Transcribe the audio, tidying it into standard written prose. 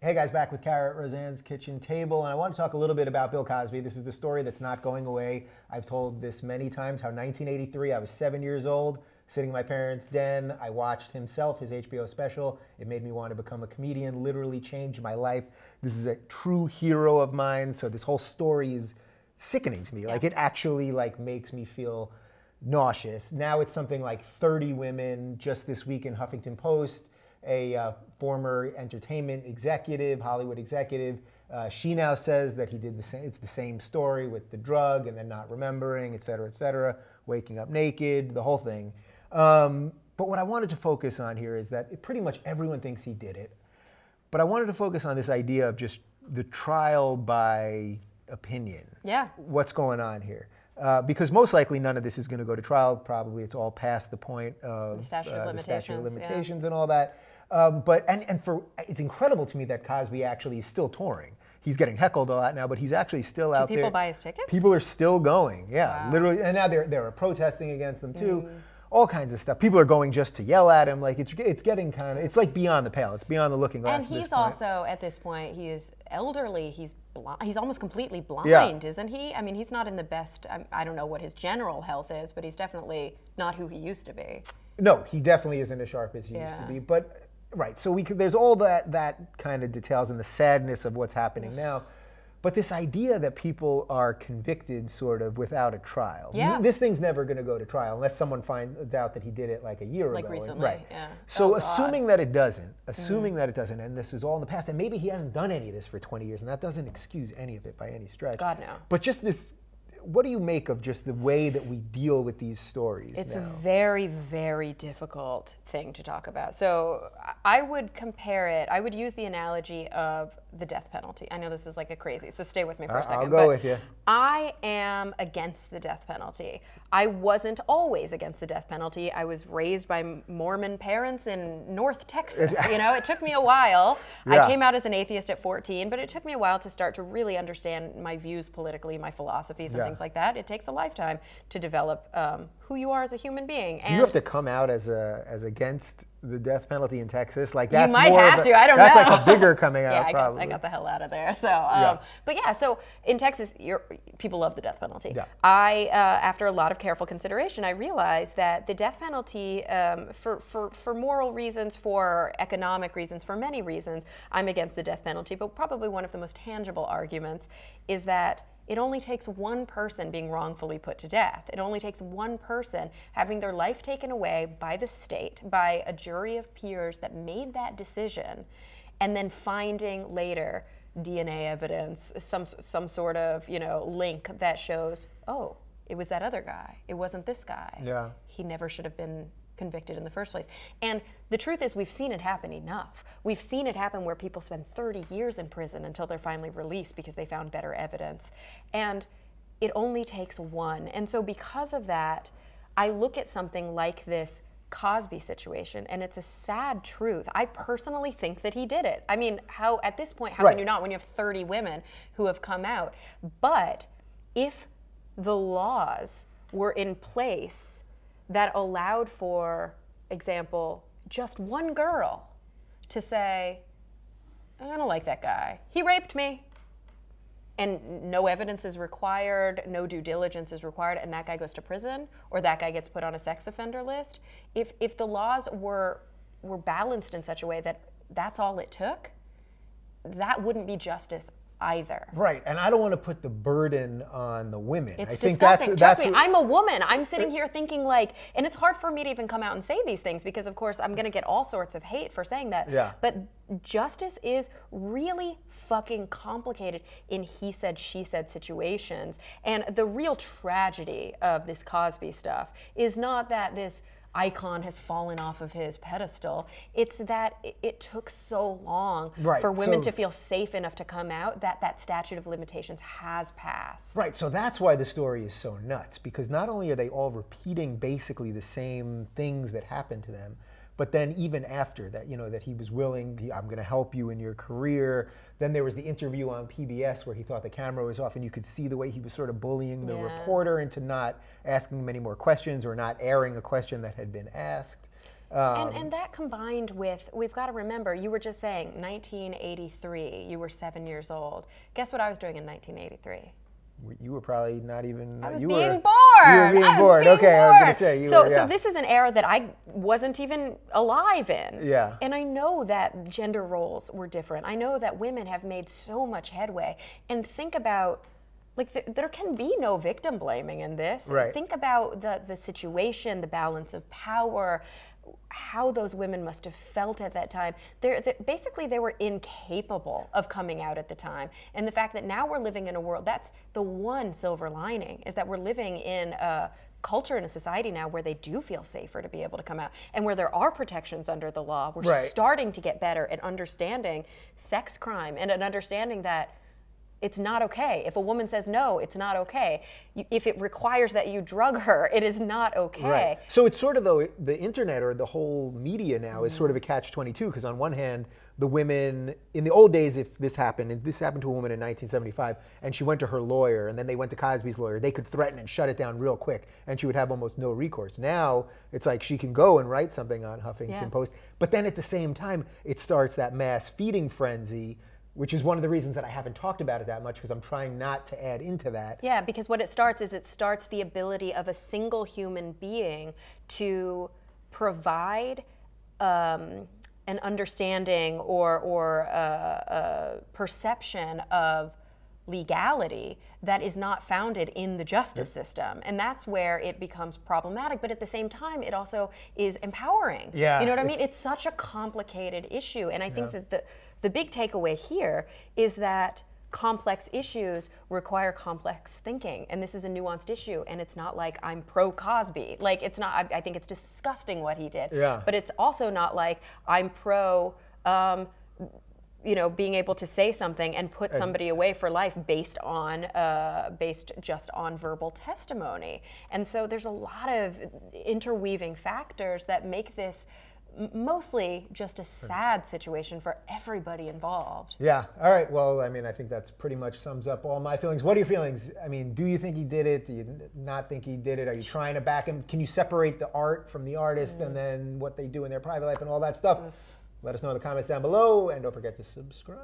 Hey guys, back with Cara at Roseanne's Kitchen Table, and I want to talk a little bit about Bill Cosby. This is the story that's not going away. I've told this many times, how 1983, I was 7 years old, sitting in my parents' den. I watched himself, his HBO special. It made me want to become a comedian, literally changed my life. This is a true hero of mine, so this whole story is sickening to me. Like, it actually makes me feel nauseous. Now it's something like 30 women just this week in Huffington Post. A former entertainment executive, Hollywood executive, she now says that he did the same. It's the same story with the drug and then not remembering, et cetera, waking up naked, the whole thing. But what I wanted to focus on here is that pretty much everyone thinks he did it. But I wanted to focus on this idea of just the trial by opinion. Yeah. What's going on here? Because most likely none of this is going to go to trial. Probably it's all past the point of the statute of limitations, and all that. But it's incredible to me that Cosby actually is still touring. He's getting heckled a lot now, but he's actually still out there. Do people buy his tickets? People are still going, yeah, wow. Literally. And now they're protesting against them too. All kinds of stuff. People are going just to yell at him. Like it's getting kind of, it's like beyond the pale. It's beyond the looking glass. And he's also, at this point, he is elderly. He's blind. He's almost completely blind, yeah. Isn't he? I mean, he's not in the best, I don't know what his general health is, but he's definitely not who he used to be. No, he definitely isn't as sharp as he used to be. But right, so there's all that kind of details and the sadness of what's happening now. But this idea that people are convicted sort of without a trial. Yeah. This thing's never going to go to trial unless someone finds out that he did it like a year ago. Like recently, right. yeah. So assuming that it doesn't, and this is all in the past, and maybe he hasn't done any of this for 20 years, and that doesn't excuse any of it by any stretch. God, no. But just this, what do you make of just the way that we deal with these stories It's now? a very, very difficult thing to talk about. So I would compare it, I would use the analogy of the death penalty. I know this is like a crazy, so stay with me for a second. I'll go with you. I am against the death penalty. I wasn't always against the death penalty. I was raised by Mormon parents in North Texas. It took me a while. Yeah. I came out as an atheist at 14, but it took me a while to start to really understand my views politically, my philosophies and things like that. It takes a lifetime to develop who you are as a human being. Do you have to come out as against the death penalty in Texas? Like that's you might more have of to. I don't know. That's like a bigger coming out. Yeah, probably. I got the hell out of there. So, but yeah. So in Texas, people love the death penalty. Yeah. After a lot of careful consideration, I realized that the death penalty, for moral reasons, for economic reasons, for many reasons, I'm against the death penalty. But probably one of the most tangible arguments is that it only takes one person being wrongfully put to death. It only takes one person having their life taken away by the state, by a jury of peers that made that decision, and then finding later DNA evidence, some sort of link that shows, oh, it was that other guy. It wasn't this guy. Yeah. He never should have been convicted in the first place. And the truth is, we've seen it happen enough. We've seen it happen where people spend 30 years in prison until they're finally released because they found better evidence. And it only takes one. And so because of that, I look at something like this Cosby situation, and it's a sad truth. I personally think that he did it. I mean, at this point, how can you not when you have 30 women who have come out? But if the laws were in place that allowed, for example, just one girl to say, I don't like that guy. He raped me. And no evidence is required, no due diligence is required, and that guy goes to prison, or that guy gets put on a sex offender list. If the laws were balanced in such a way that that's all it took, that wouldn't be justice either. Right, and I don't want to put the burden on the women. It's I think disgusting. that's Trust me, I'm a woman. I'm sitting here thinking and it's hard for me to even come out and say these things because, of course, I'm going to get all sorts of hate for saying that. Yeah. But justice is really fucking complicated in he said, she said situations. And the real tragedy of this Cosby stuff is not that this icon has fallen off of his pedestal. It's that it took so long for women to feel safe enough to come out that statute of limitations has passed. Right, so that's why the story is so nuts, because not only are they all repeating basically the same things that happened to them, but then even after that, that he was willing, I'm going to help you in your career. Then there was the interview on PBS where he thought the camera was off, and you could see the way he was sort of bullying the reporter into not asking him any more questions or not airing a question that had been asked. And that combined with, we've got to remember, you were just saying 1983, you were 7 years old. Guess what I was doing in 1983? You were probably not even. I was you being were, born. You were being born. Okay, I was going to say. So this is an era that I wasn't even alive in. Yeah. And I know that gender roles were different. I know that women have made so much headway. And think about, like, there can be no victim blaming in this. Right. Think about the situation, the balance of power, how those women must have felt at that time. Basically, they were incapable of coming out at the time. And the fact that now we're living in a world, that's the one silver lining, is that we're living in a culture and a society now where they do feel safer to be able to come out, and where there are protections under the law. We're starting to get better at understanding sex crime and at understanding that it's not okay. If a woman says no, it's not okay. If it requires that you drug her, it is not okay. Right. So it's sort of, though, the internet or the whole media now is sort of a catch-22, because on one hand, the women, in the old days, if this happened, and this happened to a woman in 1975, and she went to her lawyer, and then they went to Cosby's lawyer, they could threaten and shut it down real quick, and she would have almost no recourse. Now, it's like she can go and write something on Huffington Post, but then at the same time, it starts that mass feeding frenzy, which is one of the reasons that I haven't talked about it that much, because I'm trying not to add into that. Yeah, because what it starts is, it starts the ability of a single human being to provide an understanding or a perception of legality that is not founded in the justice system. And that's where it becomes problematic. But at the same time, it also is empowering. Yeah, you know what I mean? It's such a complicated issue. And I think that the big takeaway here is that complex issues require complex thinking. And this is a nuanced issue. And it's not like I'm pro Cosby. Like, it's not, I think it's disgusting what he did. Yeah. But it's also not like I'm pro, you know, being able to say something and put somebody away for life based just on verbal testimony. And so there's a lot of interweaving factors that make this mostly just a sad situation for everybody involved. Yeah. All right. Well, I mean, I think that's pretty much sums up all my feelings. What are your feelings? I mean, do you think he did it? Do you not think he did it? Are you trying to back him? Can you separate the art from the artist and then what they do in their private life and all that stuff? Let us know in the comments down below, and don't forget to subscribe.